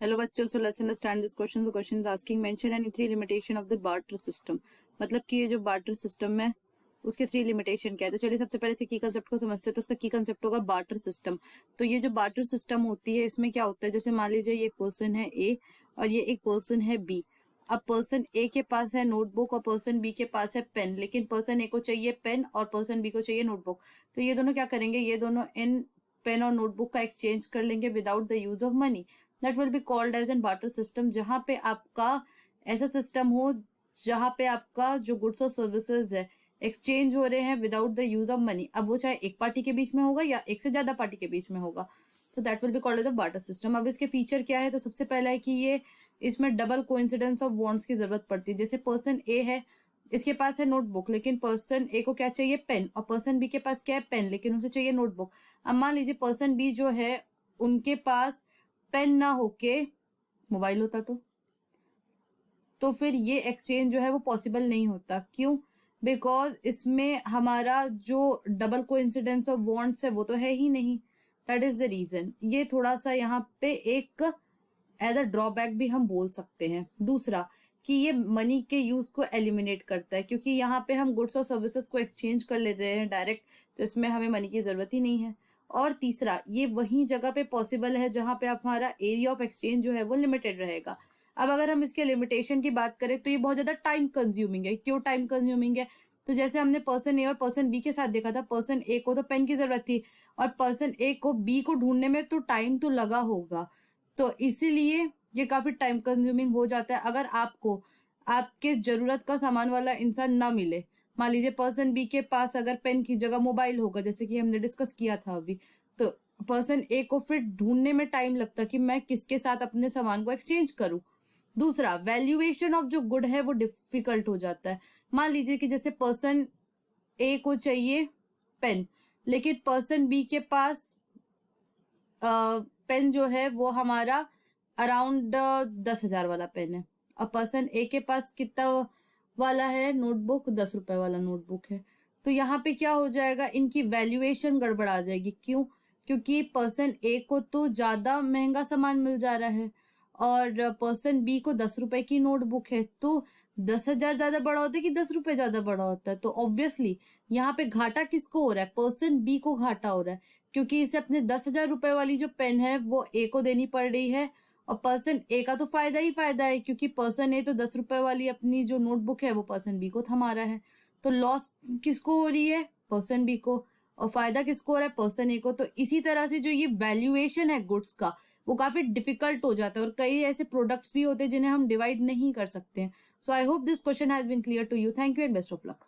Hello बच्चों, so let's understand this question. The question is asking mention any three limitation of the barter system. मतलब कि ये जो barter system है उसके थ्री लिमिटेशन क्या है. तो चलिए सबसे पहले से की कंसेप्ट को समझते हैं. तो उसका की कंसेप्ट होगा बार्टर सिस्टम. तो ये जो बार्टर सिस्टम होती है इसमें क्या होता है, जैसे मान लीजिए ये एक पर्सन है ए और ये एक पर्सन है बी. अब पर्सन ए के पास है नोटबुक और पर्सन बी के पास है पेन, लेकिन पर्सन ए को चाहिए पेन और पर्सन बी को चाहिए नोटबुक. तो ये दोनों क्या करेंगे, ये दोनों इन पेन और नोटबुक का एक्सचेंज कर लेंगे without the use of money. That will be called as an barter system, जहां पे आपका ऐसा सिस्टम हो जहां पे आपका जो गुड्स और सर्विसेज है एक्सचेंज हो रहे हैं without the use of money. अब वो चाहे एक पार्टी के बीच में होगा या एक से ज्यादा पार्टी के बीच में होगा. तो that will be called as a barter system. अब इसके फीचर क्या है, तो सबसे पहला है कि ये इसमें डबल कोइंसिडेंस ऑफ वांट्स की जरूरत पड़ती है. जैसे पर्सन ए है, इसके पास है नोटबुक, लेकिन पर्सन ए को क्या चाहिए, पेन, और पर्सन बी के पास क्या है, पेन, लेकिन उसे चाहिए नोटबुक. अब मान लीजिए पर्सन बी जो है उनके पास पेन ना होके मोबाइल होता तो फिर ये एक्सचेंज जो है वो पॉसिबल नहीं होता. क्यों? बिकॉज इसमें हमारा जो डबल कोइंसिडेंस ऑफ वांट्स है वो तो है ही नहीं. That is the reason. ये थोड़ा सा यहाँ पे एक एज अ ड्रॉबैक भी हम बोल सकते हैं. दूसरा कि ये मनी के यूज को एलिमिनेट करता है, क्योंकि यहाँ पे हम गुड्स और सर्विसेज को एक्सचेंज कर ले रहे हैं डायरेक्ट, तो इसमें हमें मनी की जरूरत ही नहीं है. और तीसरा, ये वही जगह पे पॉसिबल है जहां पे हमारा एरिया ऑफ एक्सचेंज जो है वो लिमिटेड रहेगा. अब अगर हम इसके लिमिटेशन की बात करें तो ये बहुत ज्यादा टाइम कंज्यूमिंग है. क्यों टाइम कंज्यूमिंग है? तो जैसे हमने पर्सन ए और पर्सन बी के साथ देखा था, पर्सन ए को तो पेन की जरूरत थी और पर्सन ए को बी को ढूंढने में तो टाइम तो लगा होगा. तो इसीलिए ये काफी टाइम कंज्यूमिंग हो जाता है. अगर आपको आपके जरूरत का सामान वाला इंसान ना मिले, मान लीजिए पर्सन बी के पास अगर पेन की जगह मोबाइल होगा, जैसे कि हमने डिस्कस किया था अभी, तो पर्सन ए को फिर ढूंढने में टाइम लगता कि मैं किसके साथ अपने सामान को एक्सचेंज करूं. दूसरा, वैल्यूएशन ऑफ जो गुड है वो डिफिकल्ट हो जाता है. मान लीजिए कि जैसे पर्सन ए को चाहिए पेन, लेकिन पर्सन बी के पास पेन जो है वो हमारा अराउंड 10,000 वाला पेन है, और पर्सन ए के पास कितना वाला है नोटबुक, 10 रुपए वाला नोटबुक है. तो यहाँ पे क्या हो जाएगा, इनकी वैल्यूएशन गड़बड़ा जाएगी. क्यों? क्योंकि पर्सन ए को तो ज्यादा महंगा सामान मिल जा रहा है और पर्सन बी को 10 रुपए की नोटबुक है. तो 10,000 ज्यादा बड़ा होता है कि 10 रुपए ज्यादा बड़ा होता है? तो ऑब्वियसली यहाँ पे घाटा किसको हो रहा है, पर्सन बी को घाटा हो रहा है, क्योंकि इसे अपने 10,000 रुपए वाली जो पेन है वो ए को देनी पड़ रही है. और पर्सन ए का तो फायदा ही फायदा है, क्योंकि पर्सन ए तो 10 रुपए वाली अपनी जो नोटबुक है वो पर्सन बी को थमा रहा है. तो लॉस किसको हो रही है, पर्सन बी को, और फायदा किसको हो रहा है, पर्सन ए को. तो इसी तरह से जो ये वैल्यूएशन है गुड्स का वो काफी डिफिकल्ट हो जाता है, और कई ऐसे प्रोडक्ट्स भी होते हैं जिन्हें हम डिवाइड नहीं कर सकते हैं. So I hope this question has been clear to you. Thank you and best of luck.